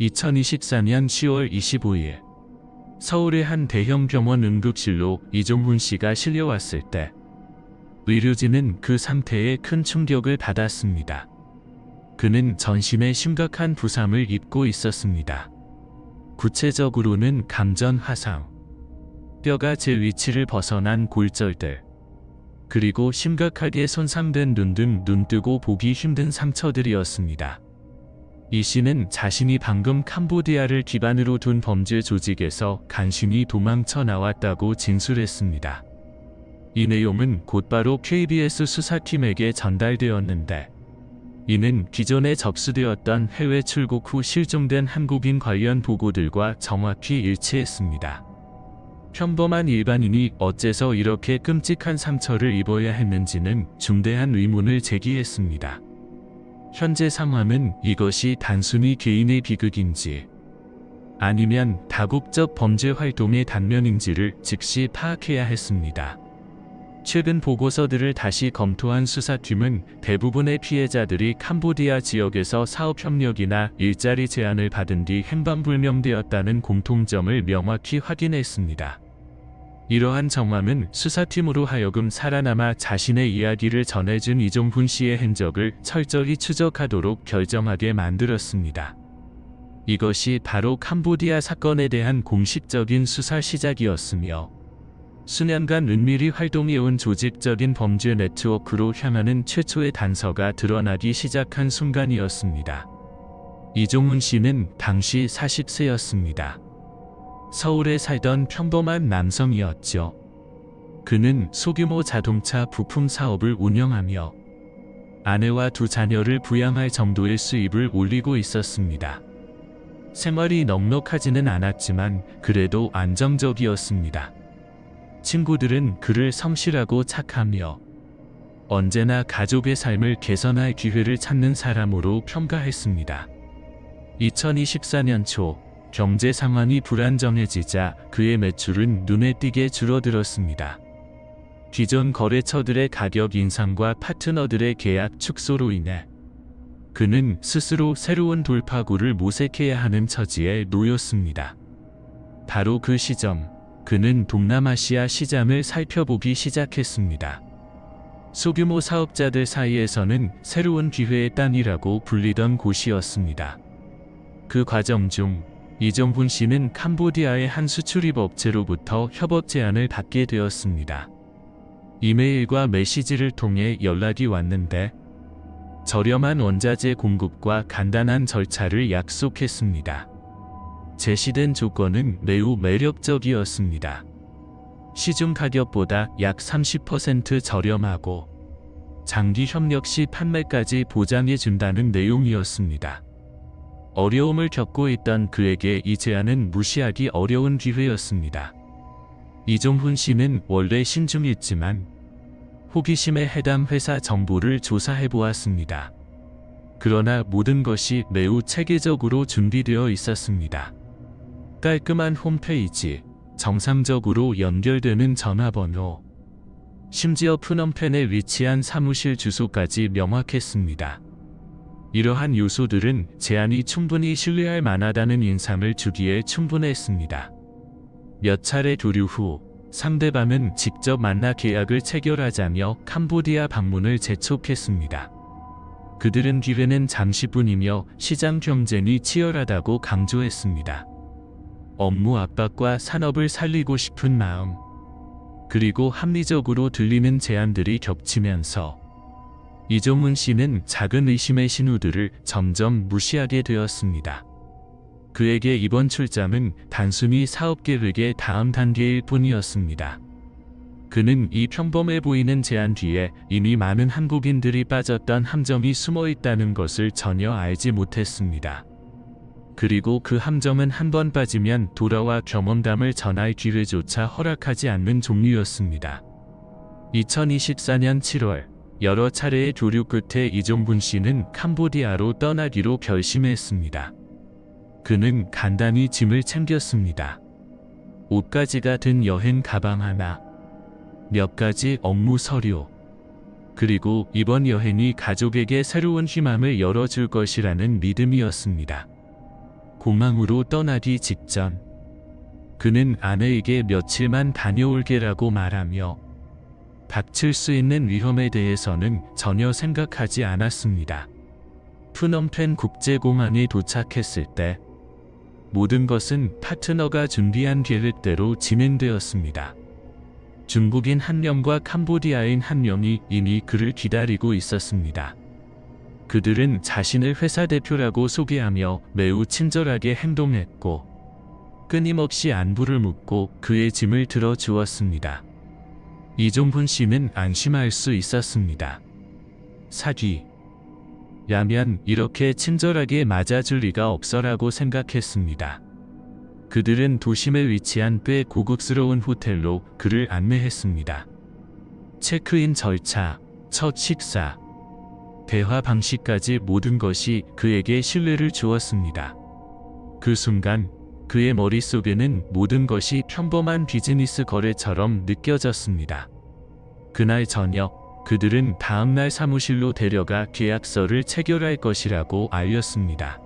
2024년 10월 25일 서울의 한 대형 병원 응급실로 이종훈 씨가 실려왔을 때 의료진은 그 상태에 큰 충격을 받았습니다. 그는 전신에 심각한 부상을 입고 있었습니다. 구체적으로는 감전 화상, 뼈가 제 위치를 벗어난 골절들, 그리고 심각하게 손상된 눈 등 눈뜨고 보기 힘든 상처들이었습니다. 이 씨는 자신이 방금 캄보디아를 기반으로 둔 범죄 조직에서 간신히 도망쳐 나왔다고 진술했습니다. 이 내용은 곧바로 KBS 수사팀에게 전달되었는데, 이는 기존에 접수되었던 해외 출국 후 실종된 한국인 관련 보고들과 정확히 일치했습니다. 평범한 일반인이 어째서 이렇게 끔찍한 상처를 입어야 했는지는 중대한 의문을 제기했습니다. 현재 상황은 이것이 단순히 개인의 비극인지 아니면 다국적 범죄 활동의 단면인지를 즉시 파악해야 했습니다. 최근 보고서들을 다시 검토한 수사팀은 대부분의 피해자들이 캄보디아 지역에서 사업 협력이나 일자리 제안을 받은 뒤 행방불명되었다는 공통점을 명확히 확인했습니다. 이러한 정황은 수사팀으로 하여금 살아남아 자신의 이야기를 전해준 이종훈 씨의 행적을 철저히 추적하도록 결정하게 만들었습니다. 이것이 바로 캄보디아 사건에 대한 공식적인 수사 시작이었으며, 수년간 은밀히 활동해온 조직적인 범죄 네트워크로 향하는 최초의 단서가 드러나기 시작한 순간이었습니다. 이종훈 씨는 당시 40세였습니다. 서울에 살던 평범한 남성이었죠. 그는 소규모 자동차 부품 사업을 운영하며 아내와 두 자녀를 부양할 정도의 수입을 올리고 있었습니다. 생활이 넉넉하지는 않았지만 그래도 안정적이었습니다. 친구들은 그를 성실하고 착하며 언제나 가족의 삶을 개선할 기회를 찾는 사람으로 평가했습니다. 2024년 초 경제 상황이 불안정해지자 그의 매출은 눈에 띄게 줄어들었습니다. 기존 거래처들의 가격 인상과 파트너들의 계약 축소로 인해 그는 스스로 새로운 돌파구를 모색해야 하는 처지에 놓였습니다. 바로 그 시점, 그는 동남아시아 시장을 살펴보기 시작했습니다. 소규모 사업자들 사이에서는 새로운 기회의 땅이라고 불리던 곳이었습니다. 그 과정 중 이종훈 씨는 캄보디아의 한 수출입 업체로부터 협업 제안을 받게 되었습니다. 이메일과 메시지를 통해 연락이 왔는데 저렴한 원자재 공급과 간단한 절차를 약속했습니다. 제시된 조건은 매우 매력적이었습니다. 시중 가격보다 약 30% 저렴하고 장기 협력 시 판매까지 보장해 준다는 내용이었습니다. 어려움을 겪고 있던 그에게 이 제안은 무시하기 어려운 기회였습니다. 이종훈 씨는 원래 신중했지만 호기심에 해당 회사 정보를 조사해 보았습니다. 그러나 모든 것이 매우 체계적으로 준비되어 있었습니다. 깔끔한 홈페이지, 정상적으로 연결되는 전화번호, 심지어 프놈펜에 위치한 사무실 주소까지 명확했습니다. 이러한 요소들은 제안이 충분히 신뢰할 만하다는 인상을 주기에 충분했습니다. 몇 차례 교류 후 상대방은 직접 만나 계약을 체결하자며 캄보디아 방문을 재촉했습니다. 그들은 기회는 잠시뿐이며 시장 경쟁이 치열하다고 강조했습니다. 업무 압박과 산업을 살리고 싶은 마음, 그리고 합리적으로 들리는 제안들이 겹치면서 이종훈 씨는 작은 의심의 신호들을 점점 무시하게 되었습니다. 그에게 이번 출장은 단순히 사업 계획의 다음 단계일 뿐이었습니다. 그는 이 평범해 보이는 제안 뒤에 이미 많은 한국인들이 빠졌던 함정이 숨어 있다는 것을 전혀 알지 못했습니다. 그리고 그 함정은 한 번 빠지면 돌아와 경험담을 전할 기회조차 허락하지 않는 종류였습니다. 2024년 7월 여러 차례의 교류 끝에 이종훈 씨는 캄보디아로 떠나기로 결심했습니다. 그는 간단히 짐을 챙겼습니다. 옷가지가 든 여행 가방 하나, 몇 가지 업무 서류, 그리고 이번 여행이 가족에게 새로운 희망을 열어줄 것이라는 믿음이었습니다. 공항으로 떠나기 직전 그는 아내에게 며칠만 다녀올게라고 말하며 닥칠 수 있는 위험에 대해서는 전혀 생각하지 않았습니다. 푸놈펜 국제공항에 도착했을 때 모든 것은 파트너가 준비한 계획대로 진행되었습니다. 중국인 한 명과 캄보디아인 한 명이 이미 그를 기다리고 있었습니다. 그들은 자신을 회사 대표라고 소개하며 매우 친절하게 행동했고 끊임없이 안부를 묻고 그의 짐을 들어주었습니다. 이종훈 씨는 안심할 수 있었습니다. 사귀 야면 이렇게 친절하게 맞아줄 리가 없어라고 생각했습니다. 그들은 도심에 위치한 꽤 고급스러운 호텔로 그를 안내했습니다. 체크인 절차, 첫 식사, 대화 방식까지 모든 것이 그에게 신뢰를 주었습니다. 그 순간 그의 머릿속에는 모든 것이 평범한 비즈니스 거래처럼 느껴졌습니다. 그날 저녁 그들은 다음날 사무실로 데려가 계약서를 체결할 것이라고 알렸습니다.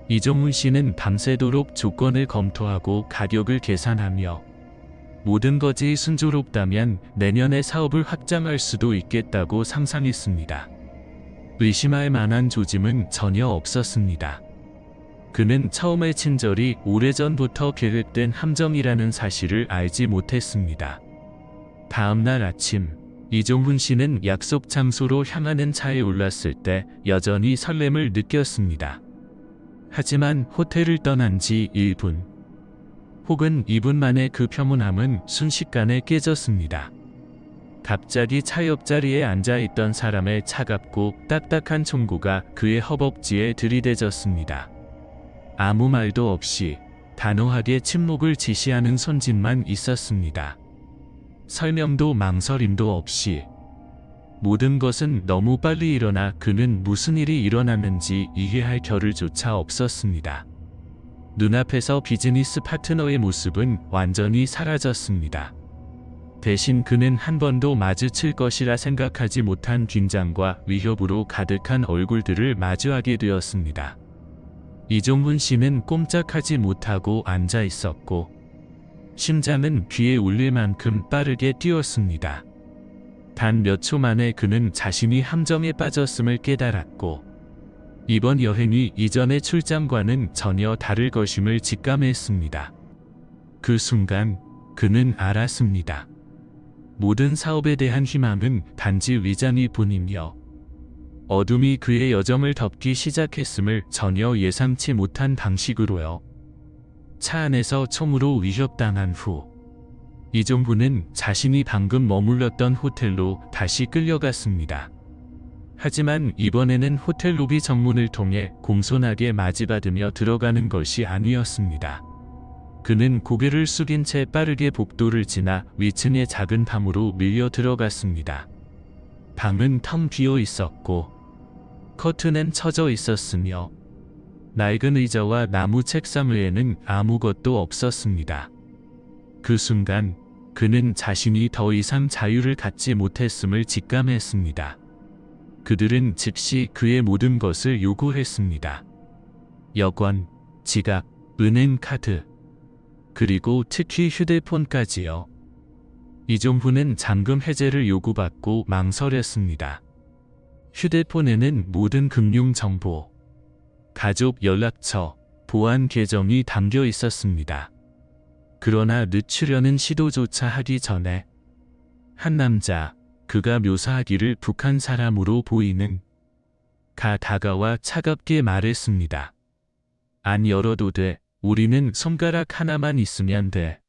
이종훈 씨는 밤새도록 조건을 검토하고 가격을 계산하며 모든 것이 순조롭다면 내년에 사업을 확장할 수도 있겠다고 상상했습니다. 의심할 만한 조짐은 전혀 없었습니다. 그는 처음의 친절이 오래전부터 계획된 함정이라는 사실을 알지 못했습니다. 다음날 아침 이종훈 씨는 약속 장소로 향하는 차에 올랐을 때 여전히 설렘을 느꼈습니다. 하지만 호텔을 떠난 지 1분 혹은 2분 만에 그 평온함은 순식간에 깨졌습니다. 갑자기 차 옆자리에 앉아있던 사람의 차갑고 딱딱한 총구가 그의 허벅지에 들이대졌습니다. 아무 말도 없이 단호하게 침묵을 지시하는 손짓만 있었습니다. 설명도 망설임도 없이 모든 것은 너무 빨리 일어나 그는 무슨 일이 일어났는지 이해할 겨를조차 없었습니다. 눈앞에서 비즈니스 파트너의 모습은 완전히 사라졌습니다. 대신 그는 한 번도 마주칠 것이라 생각하지 못한 긴장과 위협으로 가득한 얼굴들을 마주하게 되었습니다. 이종훈 씨는 꼼짝하지 못하고 앉아 있었고 심장은 귀에 울릴 만큼 빠르게 뛰었습니다. 단 몇 초 만에 그는 자신이 함정에 빠졌음을 깨달았고 이번 여행이 이전의 출장과는 전혀 다를 것임을 직감했습니다. 그 순간 그는 알았습니다. 모든 사업에 대한 희망은 단지 위장일 뿐이며 어둠이 그의 여정을 덮기 시작했음을 전혀 예상치 못한 방식으로요. 차 안에서 총으로 위협당한 후 이종훈은 자신이 방금 머물렀던 호텔로 다시 끌려갔습니다. 하지만 이번에는 호텔 로비 정문을 통해 공손하게 맞이받으며 들어가는 것이 아니었습니다. 그는 고개를 숙인 채 빠르게 복도를 지나 위층의 작은 방으로 밀려 들어갔습니다. 방은 텅 비어 있었고 커튼은 쳐져 있었으며 낡은 의자와 나무 책상 외에는 아무것도 없었습니다. 그 순간 그는 자신이 더 이상 자유를 갖지 못했음을 직감했습니다. 그들은 즉시 그의 모든 것을 요구했습니다. 여권, 지갑, 은행 카드, 그리고 특히 휴대폰까지요. 이종훈은 잠금 해제를 요구받고 망설였습니다. 휴대폰에는 모든 금융 정보, 가족 연락처, 보안 계정이 담겨 있었습니다. 그러나 늦추려는 시도조차 하기 전에 한 남자, 그가 묘사하기를 북한 사람으로 보이는 가 다가와 차갑게 말했습니다. 안 열어도 돼. 우리는 손가락 하나만 있으면 돼.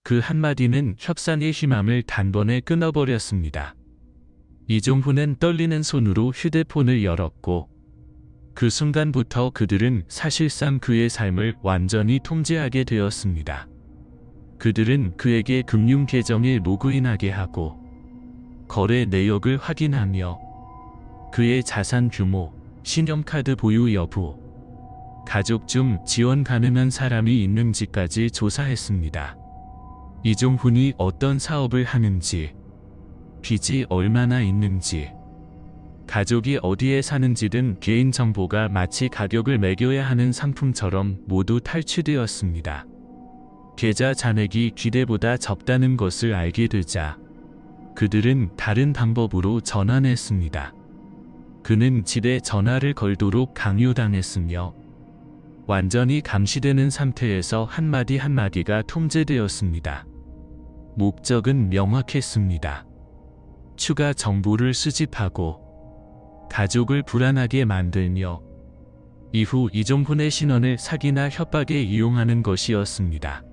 그 한마디는 협상의 희망을 단번에 끊어버렸습니다. 이종훈은 떨리는 손으로 휴대폰을 열었고 그 순간부터 그들은 사실상 그의 삶을 완전히 통제하게 되었습니다. 그들은 그에게 금융 계정에 로그인하게 하고 거래 내역을 확인하며 그의 자산 규모, 신용카드 보유 여부, 가족 중 지원 가능한 사람이 있는지까지 조사했습니다. 이종훈이 어떤 사업을 하는지, 빚이 얼마나 있는지, 가족이 어디에 사는지 등 개인정보가 마치 가격을 매겨야 하는 상품처럼 모두 탈취되었습니다. 계좌 잔액이 기대보다 적다는 것을 알게 되자 그들은 다른 방법으로 전환했습니다. 그는 집에 전화를 걸도록 강요당했으며 완전히 감시되는 상태에서 한마디 한마디가 통제되었습니다. 목적은 명확했습니다. 추가 정보를 수집하고 가족을 불안하게 만들며 이후 이종훈의 신원을 사기나 협박에 이용하는 것이었습니다.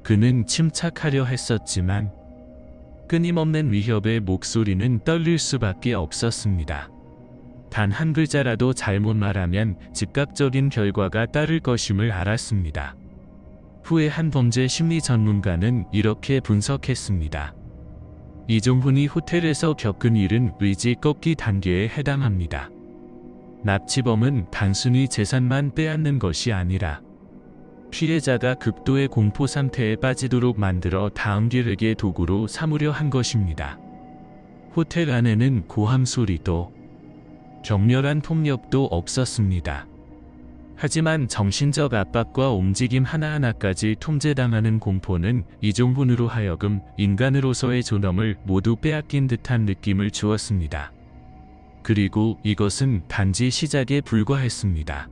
그는 침착하려 했었지만 끊임없는 위협의 목소리는 떨릴 수밖에 없었습니다. 단 한 글자라도 잘못 말하면 즉각적인 결과가 따를 것임을 알았습니다. 후에 한 범죄 심리 전문가는 이렇게 분석했습니다. 이종훈이 호텔에서 겪은 일은 의지 꺾기 단계에 해당합니다. 납치범은 단순히 재산만 빼앗는 것이 아니라 피해자가 극도의 공포 상태에 빠지도록 만들어 다음 길에게 도구로 삼으려 한 것입니다. 호텔 안에는 고함 소리도 격렬한 폭력도 없었습니다. 하지만 정신적 압박과 움직임 하나하나까지 통제당하는 공포는 이종훈으로 하여금 인간으로서의 존엄을 모두 빼앗긴 듯한 느낌을 주었습니다. 그리고 이것은 단지 시작에 불과했습니다.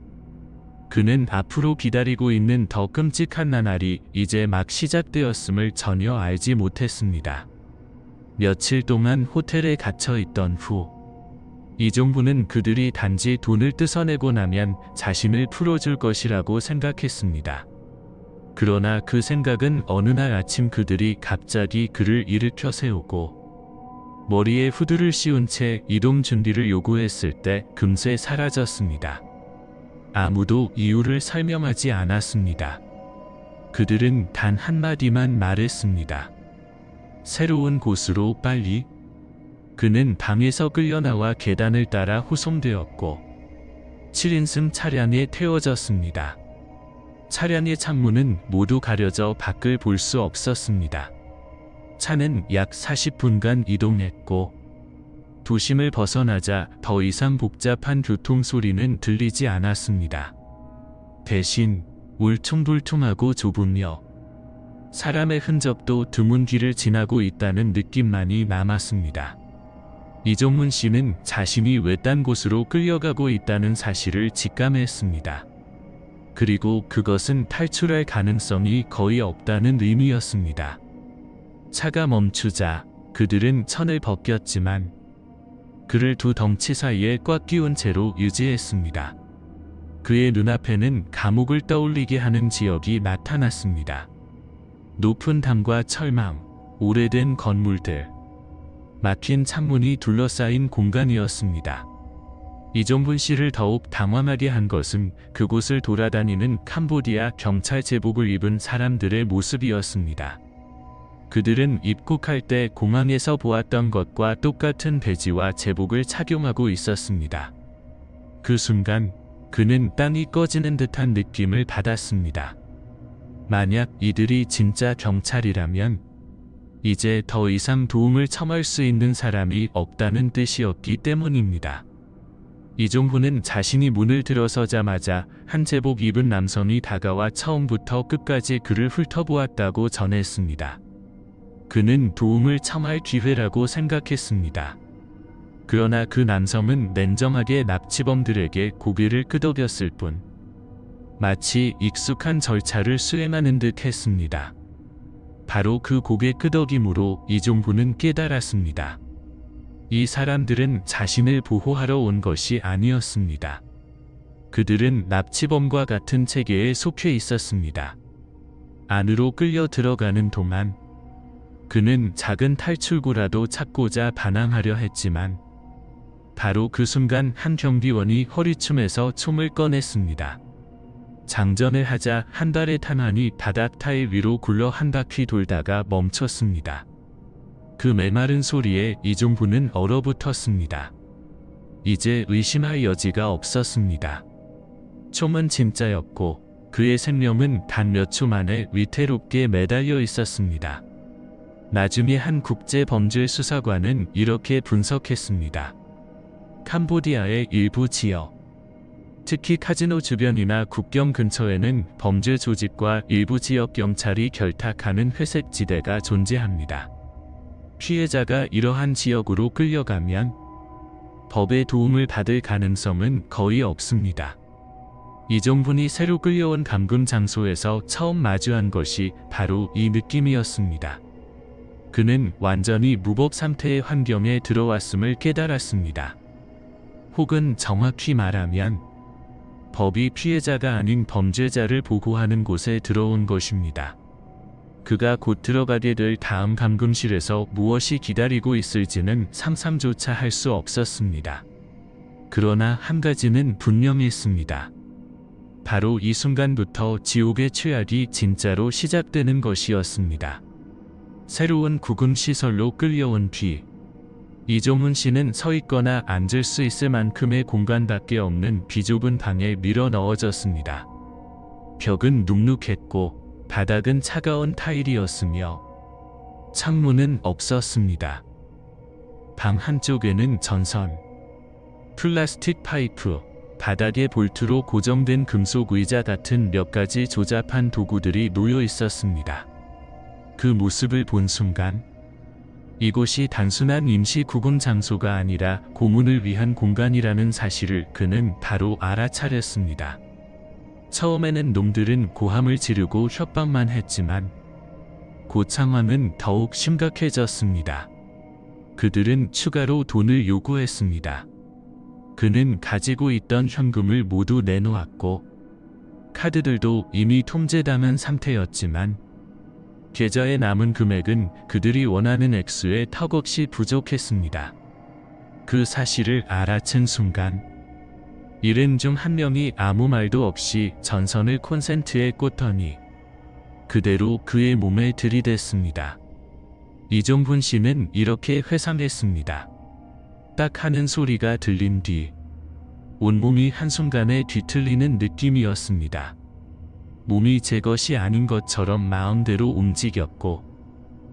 그는 앞으로 기다리고 있는 더 끔찍한 나날이 이제 막 시작되었음을 전혀 알지 못했습니다. 며칠 동안 호텔에 갇혀 있던 후 이종훈은 그들이 단지 돈을 뜯어내고 나면 자신을 풀어줄 것이라고 생각했습니다. 그러나 그 생각은 어느 날 아침 그들이 갑자기 그를 일으켜 세우고 머리에 후드를 씌운 채 이동 준비를 요구했을 때 금세 사라졌습니다. 아무도 이유를 설명하지 않았습니다. 그들은 단 한마디만 말했습니다. 새로운 곳으로 빨리. 그는 방에서 끌려나와 계단을 따라 후송되었고 7인승 차량에 태워졌습니다. 차량의 창문은 모두 가려져 밖을 볼 수 없었습니다. 차는 약 40분간 이동했고 도심을 벗어나자 더 이상 복잡한 교통 소리는 들리지 않았습니다. 대신 울퉁불퉁하고 좁으며 사람의 흔적도 드문 길을 지나고 있다는 느낌만이 남았습니다. 이종훈 씨는 자신이 외딴 곳으로 끌려가고 있다는 사실을 직감했습니다. 그리고 그것은 탈출할 가능성이 거의 없다는 의미였습니다. 차가 멈추자 그들은 천을 벗겼지만 그를 두 덩치 사이에 꽉 끼운 채로 유지했습니다. 그의 눈앞에는 감옥을 떠올리게 하는 지역이 나타났습니다. 높은 담과 철망, 오래된 건물들, 막힌 창문이 둘러싸인 공간이었습니다. 이종훈 씨를 더욱 당황하게 한 것은 그곳을 돌아다니는 캄보디아 경찰 제복을 입은 사람들의 모습이었습니다. 그들은 입국할 때 공항에서 보았던 것과 똑같은 배지와 제복을 착용하고 있었습니다. 그 순간 그는 땅이 꺼지는 듯한 느낌을 받았습니다. 만약 이들이 진짜 경찰이라면 이제 더 이상 도움을 청할 수 있는 사람이 없다는 뜻이었기 때문입니다. 이종훈은 자신이 문을 들어서자마자 한 제복 입은 남성이 다가와 처음부터 끝까지 그를 훑어보았다고 전했습니다. 그는 도움을 청할 기회라고 생각했습니다. 그러나 그 남성은 냉정하게 납치범들에게 고개를 끄덕였을 뿐 마치 익숙한 절차를 수행하는 듯 했습니다. 바로 그 고개 끄덕임으로 이종훈은 깨달았습니다. 이 사람들은 자신을 보호하러 온 것이 아니었습니다. 그들은 납치범과 같은 체계에 속해 있었습니다. 안으로 끌려 들어가는 동안 그는 작은 탈출구라도 찾고자 반항하려 했지만 바로 그 순간 한 경비원이 허리춤에서 총을 꺼냈습니다. 장전을 하자 한 달의 탄환이 바닥 타일 위로 굴러 한 바퀴 돌다가 멈췄습니다. 그 메마른 소리에 이종훈은 얼어붙었습니다. 이제 의심할 여지가 없었습니다. 총은 진짜였고 그의 생명은 단 몇 초 만에 위태롭게 매달려 있었습니다. 나중에 한 국제범죄수사관은 이렇게 분석했습니다. 캄보디아의 일부 지역, 특히 카지노 주변이나 국경 근처에는 범죄 조직과 일부 지역 경찰이 결탁하는 회색 지대가 존재합니다. 피해자가 이러한 지역으로 끌려가면 법의 도움을 받을 가능성은 거의 없습니다. 이종분이 새로 끌려온 감금 장소에서 처음 마주한 것이 바로 이 느낌이었습니다. 그는 완전히 무법 상태의 환경에 들어왔음을 깨달았습니다. 혹은 정확히 말하면 법이 피해자가 아닌 범죄자를 보호하는 곳에 들어온 것입니다. 그가 곧 들어가게 될 다음 감금실에서 무엇이 기다리고 있을지는 상상조차 할 수 없었습니다. 그러나 한 가지는 분명했습니다. 바로 이 순간부터 지옥의 최악이 진짜로 시작되는 것이었습니다. 새로운 구금시설로 끌려온 뒤 이종훈 씨는 서 있거나 앉을 수 있을 만큼의 공간밖에 없는 비좁은 방에 밀어 넣어졌습니다. 벽은 눅눅했고 바닥은 차가운 타일이었으며 창문은 없었습니다. 방 한쪽에는 전선, 플라스틱 파이프, 바닥에 볼트로 고정된 금속 의자 같은 몇 가지 조잡한 도구들이 놓여 있었습니다. 그 모습을 본 순간 이곳이 단순한 임시 구금 장소가 아니라 고문을 위한 공간이라는 사실을 그는 바로 알아차렸습니다. 처음에는 놈들은 고함을 지르고 협박만 했지만 곧 상황은 더욱 심각해졌습니다. 그들은 추가로 돈을 요구했습니다. 그는 가지고 있던 현금을 모두 내놓았고 카드들도 이미 통제당한 상태였지만 계좌에 남은 금액은 그들이 원하는 액수에 턱없이 부족했습니다. 그 사실을 알아챈 순간 일행 중 한 명이 아무 말도 없이 전선을 콘센트에 꽂더니 그대로 그의 몸에 들이댔습니다. 이종훈 씨는 이렇게 회상했습니다. 딱 하는 소리가 들린 뒤 온몸이 한순간에 뒤틀리는 느낌이었습니다. 몸이 제 것이 아닌 것처럼 마음대로 움직였고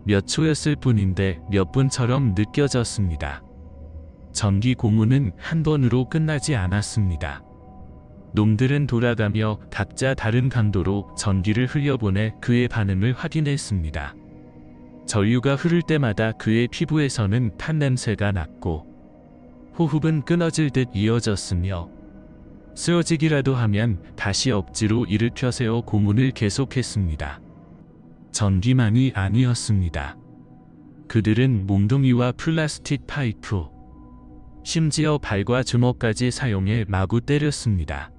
몇 초였을 뿐인데 몇 분처럼 느껴졌습니다. 전기 고문은 한 번으로 끝나지 않았습니다. 놈들은 돌아가며 각자 다른 강도로 전기를 흘려보내 그의 반응을 확인했습니다. 전류가 흐를 때마다 그의 피부에서는 탄 냄새가 났고 호흡은 끊어질 듯 이어졌으며 쓰러지기라도 하면 다시 억지로 일으켜 세워 고문을 계속했습니다. 전기만이 아니었습니다. 그들은 몽둥이와 플라스틱 파이프, 심지어 발과 주먹까지 사용해 마구 때렸습니다.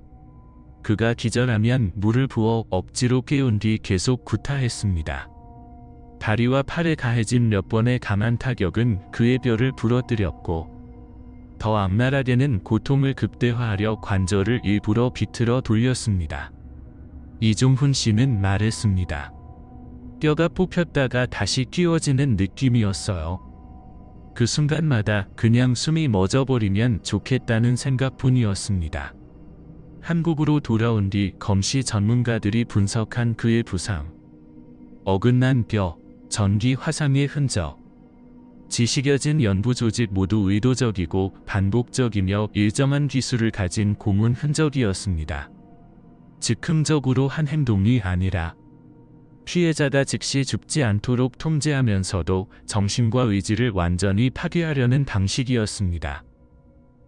그가 기절하면 물을 부어 억지로 깨운 뒤 계속 구타했습니다. 다리와 팔에 가해진 몇 번의 강한 타격은 그의 뼈를 부러뜨렸고 더 악랄하게는 고통을 극대화하려 관절을 일부러 비틀어 돌렸습니다. 이종훈 씨는 말했습니다. 뼈가 뽑혔다가 다시 끼워지는 느낌이었어요. 그 순간마다 그냥 숨이 멎어버리면 좋겠다는 생각뿐이었습니다. 한국으로 돌아온 뒤 검시 전문가들이 분석한 그의 부상, 어긋난 뼈, 전기 화상의 흔적, 지식여진 연부 조직 모두 의도적이고 반복적이며 일정한 기술을 가진 고문 흔적이었습니다. 즉흥적으로 한 행동이 아니라 피해자가 즉시 죽지 않도록 통제하면서도 정신과 의지를 완전히 파괴하려는 방식이었습니다.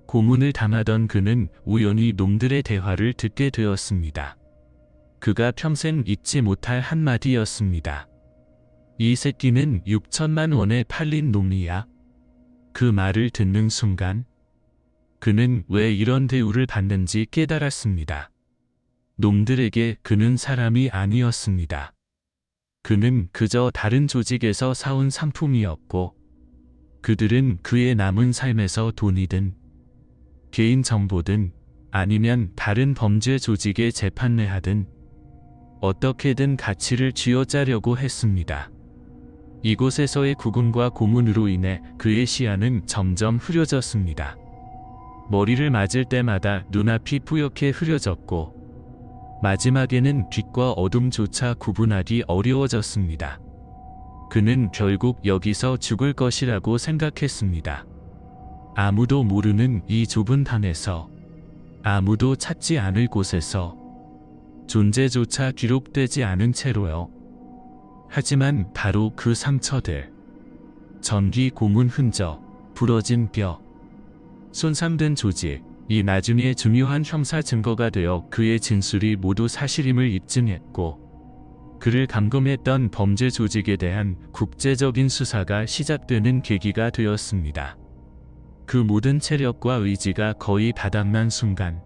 고문을 당하던 그는 우연히 놈들의 대화를 듣게 되었습니다. 그가 평생 잊지 못할 한마디였습니다. 이 새끼는 6천만 원에 팔린 놈이야. 그 말을 듣는 순간 그는 왜 이런 대우를 받는지 깨달았습니다. 놈들에게 그는 사람이 아니었습니다. 그는 그저 다른 조직에서 사온 상품이었고 그들은 그의 남은 삶에서 돈이든 개인 정보든 아니면 다른 범죄 조직에 재판매하든 어떻게든 가치를 쥐어짜려고 했습니다. 이곳에서의 구금과 고문으로 인해 그의 시야는 점점 흐려졌습니다. 머리를 맞을 때마다 눈앞이 뿌옇게 흐려졌고 마지막에는 빛과 어둠조차 구분하기 어려워졌습니다. 그는 결국 여기서 죽을 것이라고 생각했습니다. 아무도 모르는 이 좁은 단에서, 아무도 찾지 않을 곳에서, 존재조차 기록되지 않은 채로요. 하지만 바로 그 상처들, 전기 고문 흔적, 부러진 뼈, 손상된 조직, 이 나중에 중요한 형사 증거가 되어 그의 진술이 모두 사실임을 입증했고, 그를 감금했던 범죄 조직에 대한 국제적인 수사가 시작되는 계기가 되었습니다. 그 모든 체력과 의지가 거의 바닥난 순간,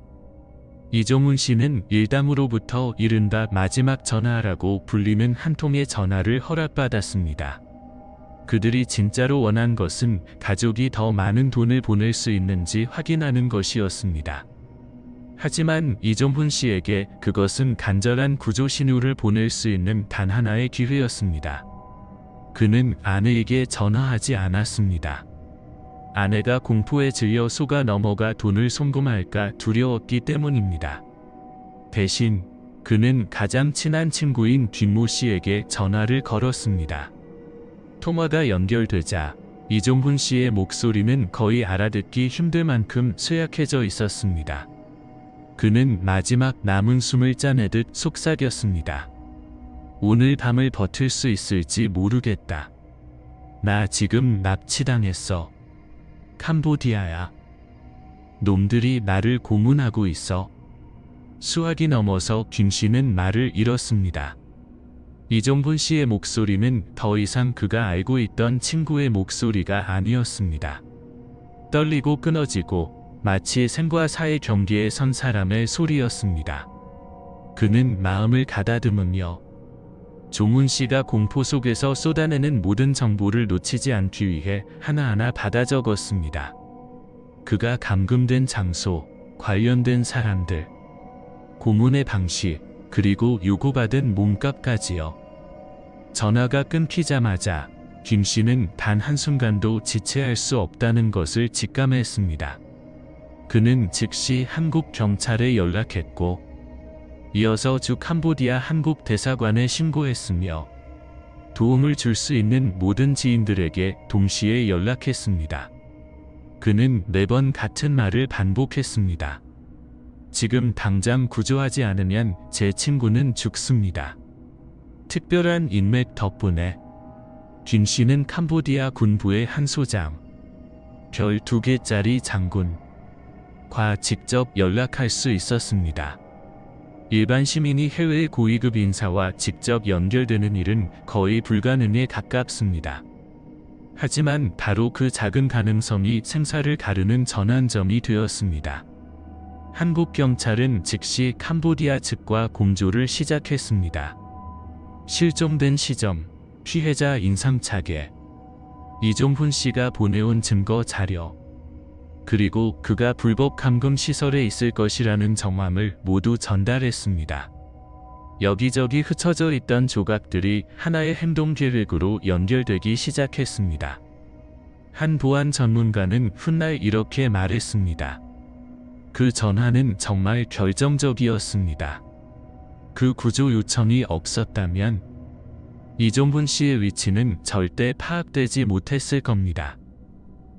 이종훈 씨는 일담으로부터 이른바 마지막 전화라고 불리는 한 통의 전화를 허락받았습니다. 그들이 진짜로 원한 것은 가족이 더 많은 돈을 보낼 수 있는지 확인하는 것이었습니다. 하지만 이종훈 씨에게 그것은 간절한 구조 신호를 보낼 수 있는 단 하나의 기회였습니다. 그는 아내에게 전화하지 않았습니다. 아내가 공포에 질려 속아 넘어가 돈을 송금할까 두려웠기 때문입니다. 대신 그는 가장 친한 친구인 뒷모 씨에게 전화를 걸었습니다. 통화가 연결되자 이종훈 씨의 목소리는 거의 알아듣기 힘들 만큼 쇠약해져 있었습니다. 그는 마지막 남은 숨을 짜내듯 속삭였습니다. 오늘 밤을 버틸 수 있을지 모르겠다. 나 지금 납치당했어. 캄보디아야. 놈들이 나를 고문하고 있어. 수학이 넘어서 김 씨는 말을 잃었습니다. 이종훈 씨의 목소리는 더 이상 그가 알고 있던 친구의 목소리가 아니었습니다. 떨리고 끊어지고 마치 생과 사의 경계에 선 사람의 소리였습니다. 그는 마음을 가다듬으며 종훈 씨가 공포 속에서 쏟아내는 모든 정보를 놓치지 않기 위해 하나하나 받아 적었습니다. 그가 감금된 장소, 관련된 사람들, 고문의 방식, 그리고 요구받은 몸값까지요. 전화가 끊기자마자 김 씨는 단 한순간도 지체할 수 없다는 것을 직감했습니다. 그는 즉시 한국 경찰에 연락했고, 이어서 주 캄보디아 한국 대사관에 신고했으며 도움을 줄 수 있는 모든 지인들에게 동시에 연락했습니다. 그는 매번 같은 말을 반복했습니다. 지금 당장 구조하지 않으면 제 친구는 죽습니다. 특별한 인맥 덕분에 김 씨는 캄보디아 군부의 한 소장, 별 2개짜리 장군과 직접 연락할 수 있었습니다. 일반 시민이 해외 고위급 인사와 직접 연결되는 일은 거의 불가능에 가깝습니다. 하지만 바로 그 작은 가능성이 생사를 가르는 전환점이 되었습니다. 한국 경찰은 즉시 캄보디아 측과 공조를 시작했습니다. 실종된 시점, 피해자 인상착의, 이종훈 씨가 보내온 증거 자료, 그리고 그가 불법 감금 시설에 있을 것이라는 정황을 모두 전달했습니다. 여기저기 흩어져 있던 조각들이 하나의 행동 계획으로 연결되기 시작했습니다. 한 보안 전문가는 훗날 이렇게 말했습니다. 그 전화는 정말 결정적이었습니다. 그 구조 요청이 없었다면 이종훈 씨의 위치는 절대 파악되지 못했을 겁니다.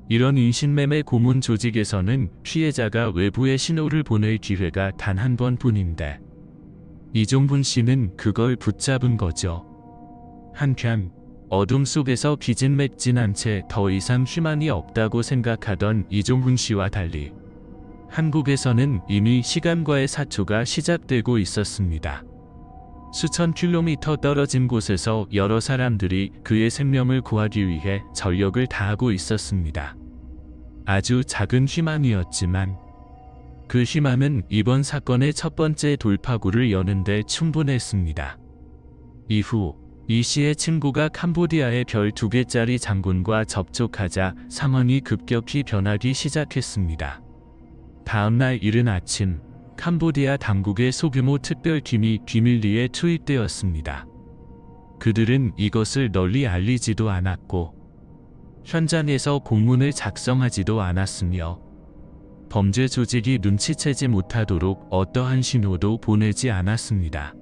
이런 인신매매 고문 조직에서는 피해자가 외부에 신호를 보낼 기회가 단 한 번뿐인데 이종훈 씨는 그걸 붙잡은 거죠. 한편 어둠 속에서 기진맥진한 채 더 이상 희망이 없다고 생각하던 이종훈 씨와 달리 한국에서는 이미 시간과의 사초가 시작되고 있었습니다. 수천 킬로미터 떨어진 곳에서 여러 사람들이 그의 생명을 구하기 위해 전력을 다하고 있었습니다. 아주 작은 희망이었지만 그 희망은 이번 사건의 첫 번째 돌파구를 여는 데 충분했습니다. 이후 이 씨의 친구가 캄보디아의 별 2개짜리 장군과 접촉하자 상황이 급격히 변하기 시작했습니다. 다음날 이른 아침, 캄보디아 당국의 소규모 특별팀이 비밀리에 투입되었습니다. 그들은 이것을 널리 알리지도 않았고 현장에서 공문을 작성하지도 않았으며 범죄 조직이 눈치채지 못하도록 어떠한 신호도 보내지 않았습니다.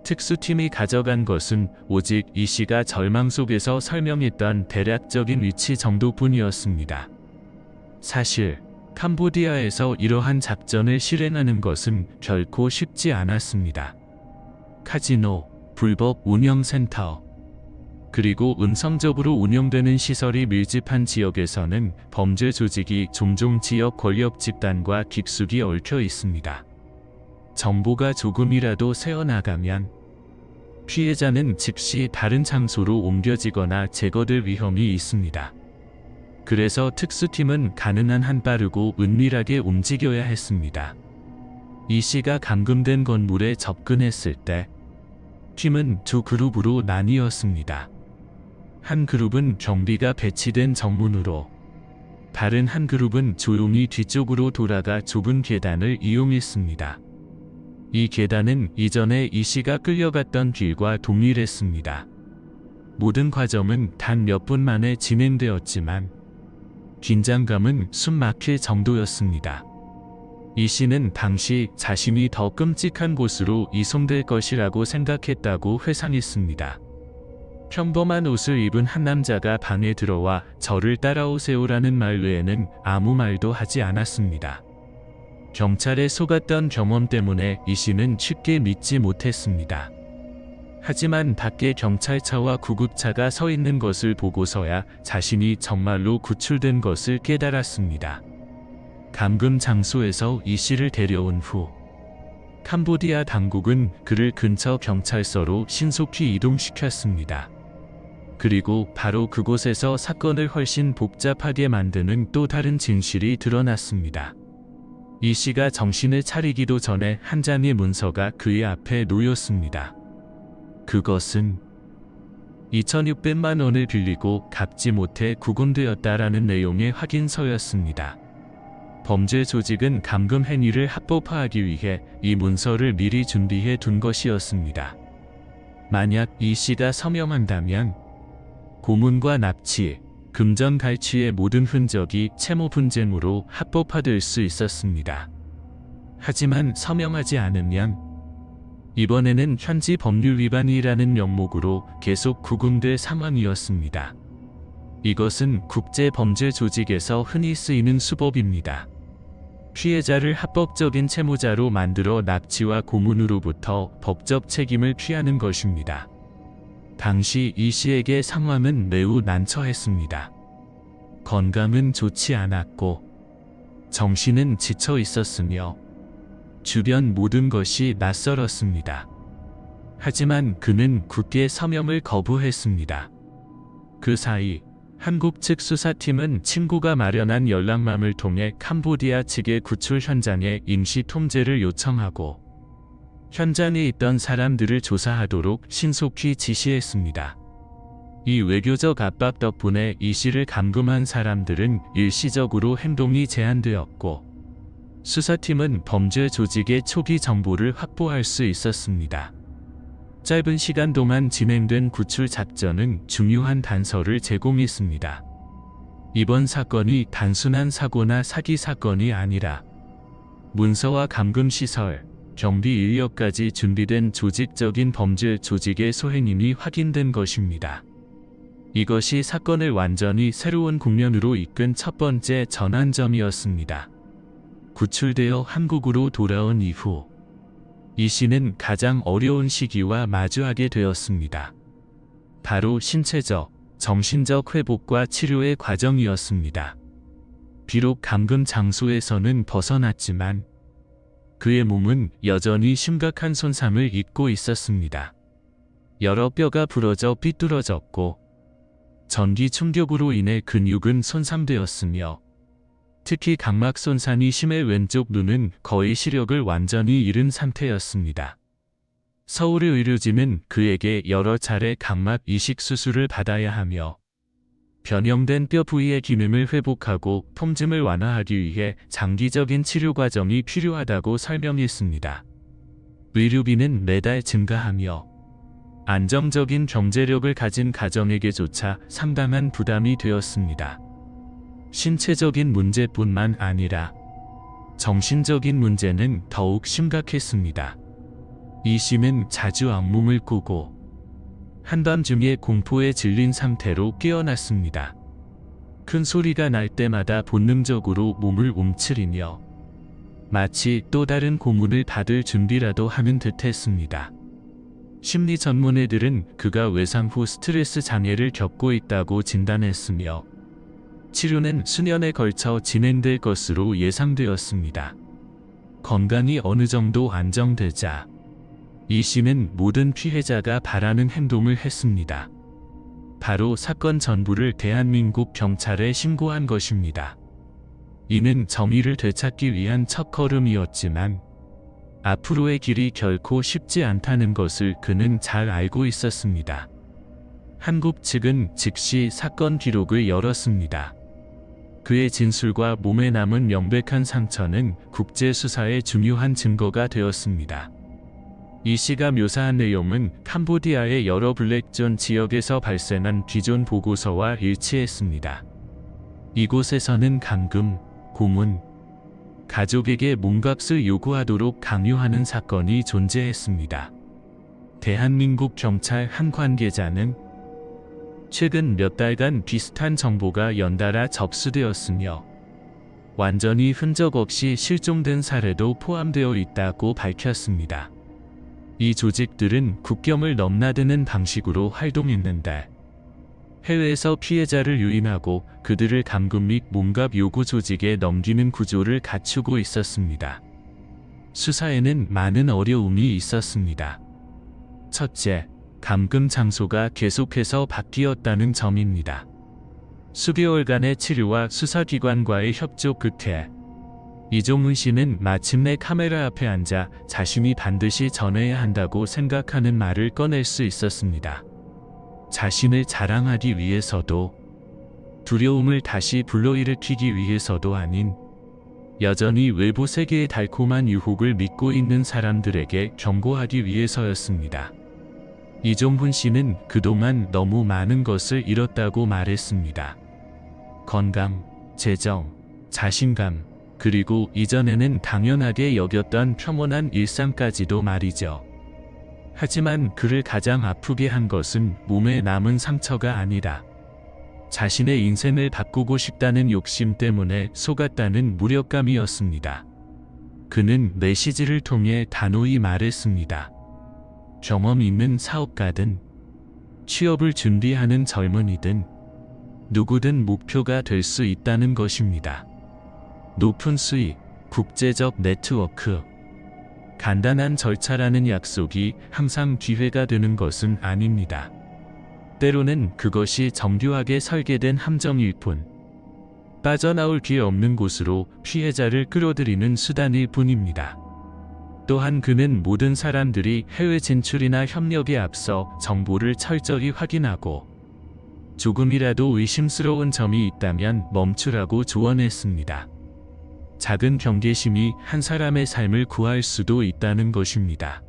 특수팀이 가져간 것은 오직 이 씨가 절망 속에서 설명했던 대략적인 위치 정도뿐이었습니다. 사실 캄보디아에서 이러한 작전을 실행하는 것은 결코 쉽지 않았습니다. 카지노, 불법 운영센터, 그리고 음성적으로 운영되는 시설이 밀집한 지역에서는 범죄 조직이 종종 지역 권력 집단과 깊숙이 얽혀 있습니다. 정보가 조금이라도 새어나가면 피해자는 즉시 다른 장소로 옮겨지거나 제거될 위험이 있습니다. 그래서 특수팀은 가능한 한 빠르고 은밀하게 움직여야 했습니다. 이 씨가 감금된 건물에 접근했을 때 팀은 두 그룹으로 나뉘었습니다. 한 그룹은 경비가 배치된 정문으로, 다른 한 그룹은 조용히 뒤쪽으로 돌아가 좁은 계단을 이용했습니다. 이 계단은 이전에 이 씨가 끌려갔던 길과 동일했습니다. 모든 과정은 단 몇 분 만에 진행되었지만 긴장감은 숨 막힐 정도였습니다. 이 씨는 당시 자신이 더 끔찍한 곳으로 이송될 것이라고 생각했다고 회상했습니다. 평범한 옷을 입은 한 남자가 방에 들어와 저를 따라오세요라는 말 외에는 아무 말도 하지 않았습니다. 경찰에 속았던 경험 때문에 이 씨는 쉽게 믿지 못했습니다. 하지만 밖에 경찰차와 구급차가 서 있는 것을 보고서야 자신이 정말로 구출된 것을 깨달았습니다. 감금 장소에서 이 씨를 데려온 후 캄보디아 당국은 그를 근처 경찰서로 신속히 이동시켰습니다. 그리고 바로 그곳에서 사건을 훨씬 복잡하게 만드는 또 다른 진실이 드러났습니다. 이 씨가 정신을 차리기도 전에 한 장의 문서가 그의 앞에 놓였습니다. 그것은 2,600만 원을 빌리고 갚지 못해 구금되었다라는 내용의 확인서였습니다. 범죄 조직은 감금 행위를 합법화하기 위해 이 문서를 미리 준비해 둔 것이었습니다. 만약 이 씨가 서명한다면 고문과 납치, 금전 갈취의 모든 흔적이 채무 분쟁으로 합법화될 수 있었습니다. 하지만 서명하지 않으면 이번에는 현지 법률 위반이라는 명목으로 계속 구금될 상황이었습니다. 이것은 국제 범죄 조직에서 흔히 쓰이는 수법입니다. 피해자를 합법적인 채무자로 만들어 납치와 고문으로부터 법적 책임을 피하는 것입니다. 당시 이 씨에게 상황은 매우 난처했습니다. 건강은 좋지 않았고 정신은 지쳐 있었으며 주변 모든 것이 낯설었습니다. 하지만 그는 굳게 서명을 거부했습니다. 그 사이 한국 측 수사팀은 친구가 마련한 연락망을 통해 캄보디아 측의 구출 현장에 임시 통제를 요청하고 현장에 있던 사람들을 조사하도록 신속히 지시했습니다. 이 외교적 압박 덕분에 이 씨를 감금한 사람들은 일시적으로 행동이 제한되었고 수사팀은 범죄 조직의 초기 정보를 확보할 수 있었습니다. 짧은 시간 동안 진행된 구출 작전은 중요한 단서를 제공했습니다. 이번 사건이 단순한 사고나 사기 사건이 아니라 문서와 감금 시설, 경비 인력까지 준비된 조직적인 범죄 조직의 소행임이 확인된 것입니다. 이것이 사건을 완전히 새로운 국면으로 이끈 첫 번째 전환점이었습니다. 구출되어 한국으로 돌아온 이후 이 씨는 가장 어려운 시기와 마주하게 되었습니다. 바로 신체적, 정신적 회복과 치료의 과정이었습니다. 비록 감금 장소에서는 벗어났지만 그의 몸은 여전히 심각한 손상을 입고 있었습니다. 여러 뼈가 부러져 삐뚤어졌고 전기 충격으로 인해 근육은 손상되었으며 특히 각막 손상이 심해 왼쪽 눈은 거의 시력을 완전히 잃은 상태였습니다. 서울의 의료진은 그에게 여러 차례 각막 이식 수술을 받아야 하며 변형된 뼈 부위의 기능을 회복하고 통증을 완화하기 위해 장기적인 치료 과정이 필요하다고 설명했습니다. 의료비는 매달 증가하며 안정적인 경제력을 가진 가정에게조차 상당한 부담이 되었습니다. 신체적인 문제뿐만 아니라 정신적인 문제는 더욱 심각했습니다. 이 씨는 자주 악몽을 꾸고 한밤중에 공포에 질린 상태로 깨어났습니다. 큰 소리가 날 때마다 본능적으로 몸을 움츠리며 마치 또 다른 고문을 받을 준비라도 하는 듯 했습니다. 심리 전문의들은 그가 외상 후 스트레스 장애를 겪고 있다고 진단했으며 치료는 수년에 걸쳐 진행될 것으로 예상되었습니다. 건강이 어느 정도 안정되자 이 씨는 모든 피해자가 바라는 행동을 했습니다. 바로 사건 전부를 대한민국 경찰에 신고한 것입니다. 이는 정의를 되찾기 위한 첫걸음이었지만 앞으로의 길이 결코 쉽지 않다는 것을 그는 잘 알고 있었습니다. 한국 측은 즉시 사건 기록을 열었습니다. 그의 진술과 몸에 남은 명백한 상처는 국제 수사의 중요한 증거가 되었습니다. 이 씨가 묘사한 내용은 캄보디아의 여러 블랙존 지역에서 발생한 귀존 보고서와 일치했습니다. 이곳에서는 감금, 고문, 가족에게 몸값을 요구하도록 강요하는 사건이 존재했습니다. 대한민국 경찰 한 관계자는 최근 몇 달간 비슷한 정보가 연달아 접수되었으며 완전히 흔적 없이 실종된 사례도 포함되어 있다고 밝혔습니다. 이 조직들은 국경을 넘나드는 방식으로 활동했는데 해외에서 피해자를 유인하고 그들을 감금 및 몸값 요구 조직에 넘기는 구조를 갖추고 있었습니다. 수사에는 많은 어려움이 있었습니다. 첫째, 감금 장소가 계속해서 바뀌었다는 점입니다. 수개월간의 치료와 수사기관과의 협조 끝에 이종훈 씨는 마침내 카메라 앞에 앉아 자신이 반드시 전해야 한다고 생각하는 말을 꺼낼 수 있었습니다. 자신을 자랑하기 위해서도 두려움을 다시 불러일으키기 위해서도 아닌 여전히 외부 세계의 달콤한 유혹을 믿고 있는 사람들에게 경고하기 위해서였습니다. 이종훈 씨는 그동안 너무 많은 것을 잃었다고 말했습니다. 건강, 재정, 자신감, 그리고 이전에는 당연하게 여겼던 평온한 일상까지도 말이죠. 하지만 그를 가장 아프게 한 것은 몸에 남은 상처가 아니라 자신의 인생을 바꾸고 싶다는 욕심 때문에 속았다는 무력감이었습니다. 그는 메시지를 통해 단호히 말했습니다. 경험 있는 사업가든 취업을 준비하는 젊은이든 누구든 목표가 될 수 있다는 것입니다. 높은 수익, 국제적 네트워크, 간단한 절차라는 약속이 항상 기회가 되는 것은 아닙니다. 때로는 그것이 정교하게 설계된 함정일 뿐, 빠져나올 길 없는 곳으로 피해자를 끌어들이는 수단일 뿐입니다. 또한 그는 모든 사람들이 해외 진출이나 협력에 앞서 정보를 철저히 확인하고 조금이라도 의심스러운 점이 있다면 멈추라고 조언했습니다. 작은 경계심이 한 사람의 삶을 구할 수도 있다는 것입니다.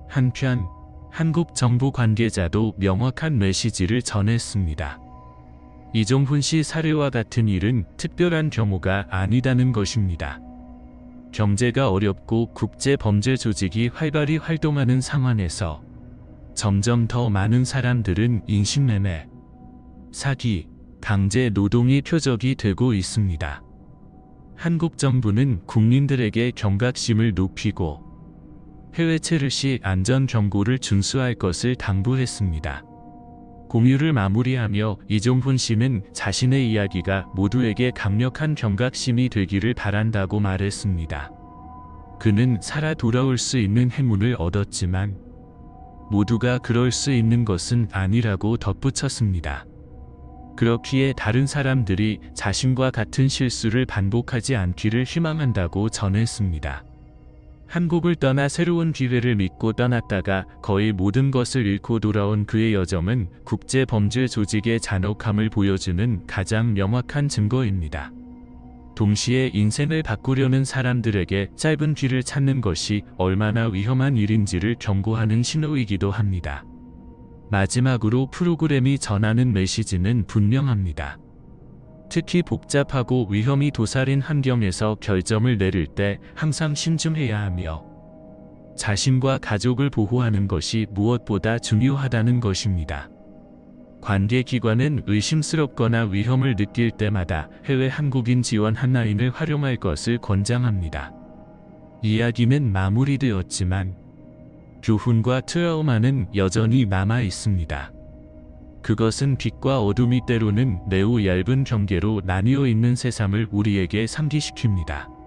한편 한국 정부 관계자도 명확한 메시지를 전했습니다. 이종훈 씨 사례와 같은 일은 특별한 경우가 아니다는 것입니다. 경제가 어렵고 국제 범죄 조직이 활발히 활동하는 상황에서 점점 더 많은 사람들은 인신매매, 사기, 강제 노동이 표적이 되고 있습니다. 한국 정부는 국민들에게 경각심을 높이고 해외 체류 시 안전 경고를 준수할 것을 당부했습니다. 공유를 마무리하며 이종훈 씨는 자신의 이야기가 모두에게 강력한 경각심이 되기를 바란다고 말했습니다. 그는 살아 돌아올 수 있는 행운을 얻었지만 모두가 그럴 수 있는 것은 아니라고 덧붙였습니다. 그렇기에 다른 사람들이 자신과 같은 실수를 반복하지 않기를 희망한다고 전했습니다. 한국을 떠나 새로운 기회를 믿고 떠났다가 거의 모든 것을 잃고 돌아온 그의 여정은 국제 범죄 조직의 잔혹함을 보여주는 가장 명확한 증거입니다. 동시에 인생을 바꾸려는 사람들에게 짧은 길을 찾는 것이 얼마나 위험한 일인지를 경고하는 신호이기도 합니다. 마지막으로 프로그램이 전하는 메시지는 분명합니다. 특히 복잡하고 위험이 도사린 환경에서 결정을 내릴 때 항상 신중해야 하며 자신과 가족을 보호하는 것이 무엇보다 중요하다는 것입니다. 관계기관은 의심스럽거나 위험을 느낄 때마다 해외 한국인 지원 핫라인을 활용할 것을 권장합니다. 이야기는 마무리되었지만 교훈과 트라우마는 여전히 남아 있습니다. 그것은 빛과 어둠이 때로는 매우 얇은 경계로 나뉘어 있는 세상을 우리에게 상기시킵니다.